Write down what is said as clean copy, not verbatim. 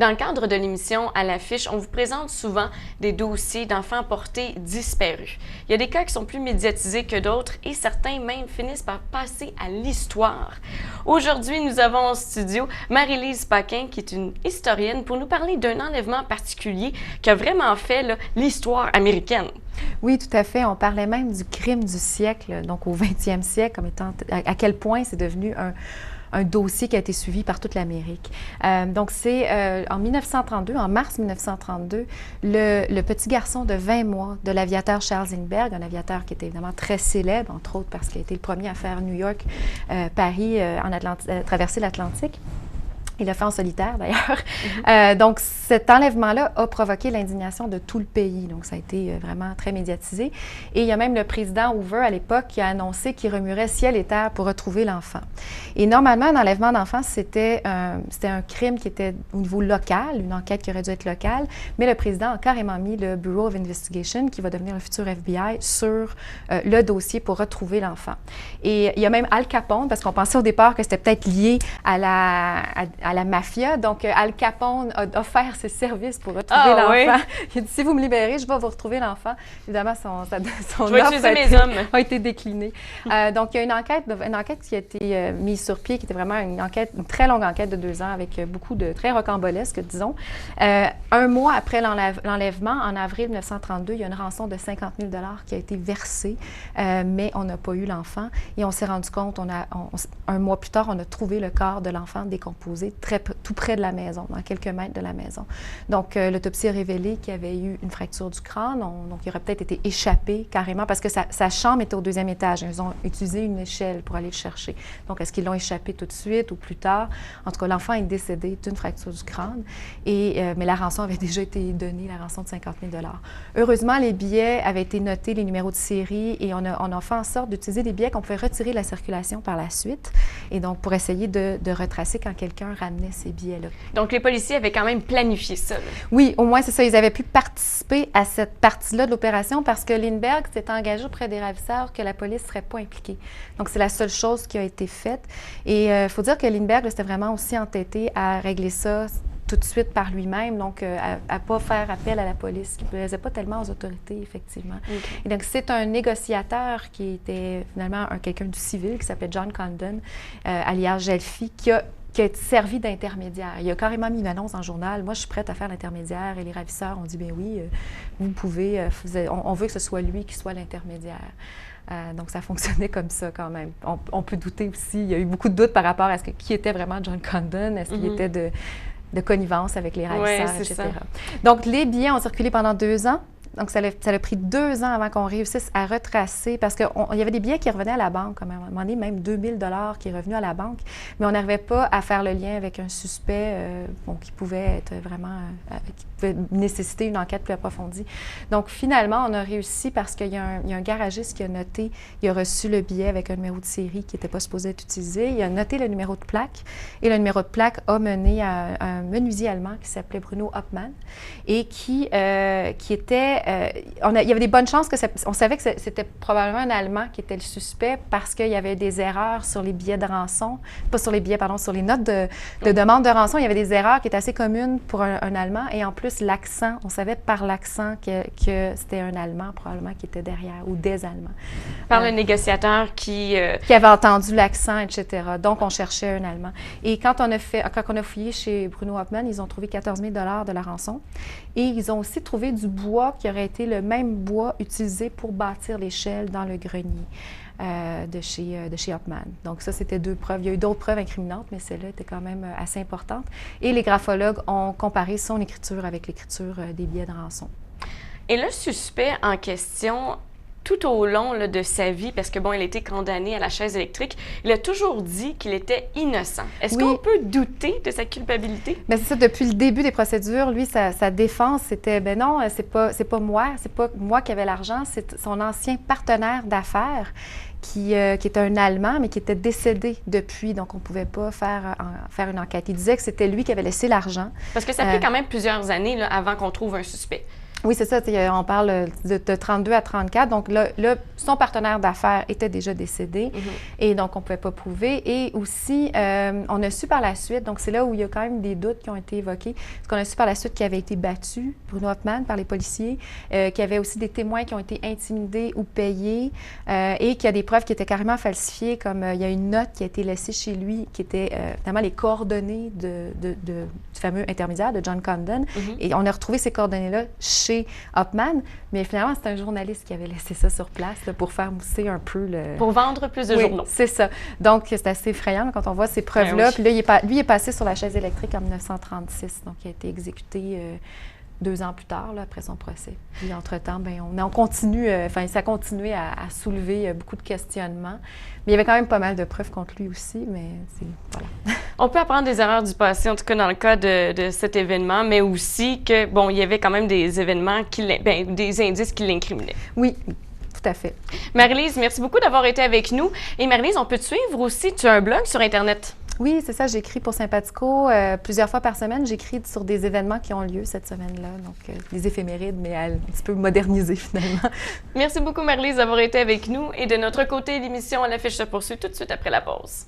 Dans le cadre de l'émission À l'affiche, on vous présente souvent des dossiers d'enfants portés disparus. Il y a des cas qui sont plus médiatisés que d'autres et certains même finissent par passer à l'histoire. Aujourd'hui, nous avons en studio Marie-Lise Paquin, qui est une historienne, pour nous parler d'un enlèvement particulier qui a vraiment fait l'histoire américaine. Oui, tout à fait. On parlait même du crime du siècle, donc au 20e siècle, comme étant à quel point c'est devenu un dossier qui a été suivi par toute l'Amérique. Donc, c'est en 1932, en mars 1932, le petit garçon de 20 mois de l'aviateur Charles Lindbergh, un aviateur qui était évidemment très célèbre, entre autres parce qu'il a été le premier à faire New York, Paris, traverser l'Atlantique. Il l'a fait en solitaire, d'ailleurs. Donc, cet enlèvement-là a provoqué l'indignation de tout le pays. Donc, ça a été vraiment très médiatisé. Et il y a même le président Hoover, à l'époque, qui a annoncé qu'il remuerait ciel et terre pour retrouver l'enfant. Et normalement, un enlèvement d'enfant, c'était un crime qui était au niveau local, une enquête qui aurait dû être locale. Mais le président a carrément mis le Bureau of Investigation, qui va devenir le futur FBI, sur le dossier pour retrouver l'enfant. Et il y a même Al Capone, parce qu'on pensait au départ que c'était peut-être lié à la mafia. Donc, Al Capone a offert ses services pour retrouver l'enfant. Oui. Il a dit, si vous me libérez, je vais vous retrouver l'enfant. Évidemment, son offre a été déclinée. Donc, il y a une enquête qui a été mise sur pied, qui était vraiment une très longue enquête de 2 ans, avec beaucoup de très rocambolesque, disons. Un mois après l'enlèvement, en avril 1932, il y a une rançon de 50 000 $ qui a été versée, mais on n'a pas eu l'enfant. Et on s'est rendu compte, un mois plus tard, on a trouvé le corps de l'enfant décomposé tout près de la maison, dans quelques mètres de la maison. Donc, l'autopsie a révélé qu'il y avait eu une fracture du crâne, donc il aurait peut-être été échappé carrément, parce que sa chambre était au 2e étage. Ils ont utilisé une échelle pour aller le chercher. Donc, est-ce qu'ils l'ont échappé tout de suite ou plus tard? En tout cas, l'enfant est décédé d'une fracture du crâne, mais la rançon avait déjà été donnée, la rançon de 50 000 $. Heureusement, les billets avaient été notés, les numéros de série, et on a fait en sorte d'utiliser des billets qu'on pouvait retirer de la circulation par la suite, et donc pour essayer de retracer quand quelqu'un ramenait ces billets-là. Donc, les policiers avaient quand même planifié ça. Là. Oui, au moins, c'est ça. Ils avaient pu participer à cette partie-là de l'opération parce que Lindbergh s'était engagé auprès des ravisseurs que la police ne serait pas impliquée. Donc, c'est la seule chose qui a été faite. Et il faut dire que Lindbergh s'était vraiment aussi entêté à régler ça tout de suite par lui-même, donc à ne pas faire appel à la police, qui ne plaisait pas tellement aux autorités, effectivement. Okay. Et donc, c'est un négociateur qui était finalement quelqu'un du civil, qui s'appelait John Condon, alias Gelfi, qui a servi d'intermédiaire. Il a carrément mis une annonce dans le journal. Moi, je suis prête à faire l'intermédiaire. Et les ravisseurs ont dit, bien oui, vous pouvez, on veut que ce soit lui qui soit l'intermédiaire. Donc, ça fonctionnait comme ça quand même. On peut douter aussi. Il y a eu beaucoup de doutes par rapport à qui était vraiment John Condon. Est-ce qu'il était de connivence avec les ravisseurs, etc. Ça. Donc, les billets ont circulé pendant 2 ans. Donc, ça a pris 2 ans avant qu'on réussisse à retracer, parce qu'il y avait des billets qui revenaient à la banque, comme à un moment donné, même 2 000 $ qui est revenu à la banque, mais on n'arrivait pas à faire le lien avec un suspect qui pouvait être vraiment, qui pouvait nécessiter une enquête plus approfondie. Donc, finalement, on a réussi parce qu'il y a un garagiste qui a noté, il a reçu le billet avec un numéro de série qui n'était pas supposé être utilisé, il a noté le numéro de plaque, et le numéro de plaque a mené à un menuisier allemand qui s'appelait Bruno Hauptmann, et qui était il y avait des bonnes chances on savait que c'était probablement un Allemand qui était le suspect parce qu'il y avait des erreurs sur les billets de rançon, pas sur les billets, pardon, sur les notes de demande de rançon. Il y avait des erreurs qui étaient assez communes pour un Allemand, et en plus, l'accent, on savait par l'accent que c'était un Allemand probablement qui était derrière, ou des Allemands. Par le négociateur qui avait entendu l'accent, etc. Donc, on cherchait un Allemand. Et quand on a fouillé chez Bruno Hauptmann, ils ont trouvé 14 000 $ de la rançon, et ils ont aussi trouvé du bois qui aurait été le même bois utilisé pour bâtir l'échelle dans le grenier de chez Hauptmann. Donc ça, c'était 2 preuves. Il y a eu d'autres preuves incriminantes, mais celle-là était quand même assez importante. Et les graphologues ont comparé son écriture avec l'écriture des billets de rançon. Et le suspect en question, tout au long de sa vie, parce que bon, il a été condamné à la chaise électrique, il a toujours dit qu'il était innocent. Est-ce qu'on peut douter de sa culpabilité? Bien, c'est ça, depuis le début des procédures, lui, sa défense, c'était, ben non, c'est pas moi qui avais l'argent, c'est son ancien partenaire d'affaires qui était un Allemand, mais qui était décédé depuis, donc on ne pouvait pas faire une enquête. Il disait que c'était lui qui avait laissé l'argent. Parce que ça a pris quand même plusieurs années là, avant qu'on trouve un suspect. Oui, c'est ça. On parle de 32 à 34. Donc là, son partenaire d'affaires était déjà décédé et donc on ne pouvait pas prouver. Et aussi, on a su par la suite, donc c'est là où il y a quand même des doutes qui ont été évoqués, parce qu'on a su par la suite qu'il avait été battu, Bruno Hauptmann, par les policiers, qu'il y avait aussi des témoins qui ont été intimidés ou payés et qu'il y a des preuves qui étaient carrément falsifiées, comme il y a une note qui a été laissée chez lui qui était finalement les coordonnées du fameux intermédiaire de John Condon. Et on a retrouvé ces coordonnées-là chez Hauptmann, mais finalement, c'est un journaliste qui avait laissé ça sur place là, pour faire mousser un peu le... Pour vendre plus de journaux. C'est ça. Donc, c'est assez effrayant là, quand on voit ces preuves-là. Puis là, lui, il est passé sur la chaise électrique en 1936, donc il a été exécuté 2 ans plus tard, là, après son procès. Puis, entre-temps, on continue, ça a continué à soulever beaucoup de questionnements. Mais il y avait quand même pas mal de preuves contre lui aussi, mais voilà. On peut apprendre des erreurs du passé, en tout cas dans le cas de cet événement, mais aussi que, il y avait quand même des événements, des indices qui l'incriminaient. Oui, tout à fait. Marie-Lise, merci beaucoup d'avoir été avec nous. Et Marie-Lise, on peut te suivre aussi, tu as un blog sur Internet. Oui, c'est ça, j'écris pour Sympathico. Plusieurs fois par semaine, j'écris sur des événements qui ont lieu cette semaine-là, donc des éphémérides, mais un petit peu modernisés finalement. Merci beaucoup Marie-Lise d'avoir été avec nous. Et de notre côté, l'émission à l'affiche se poursuit tout de suite après la pause.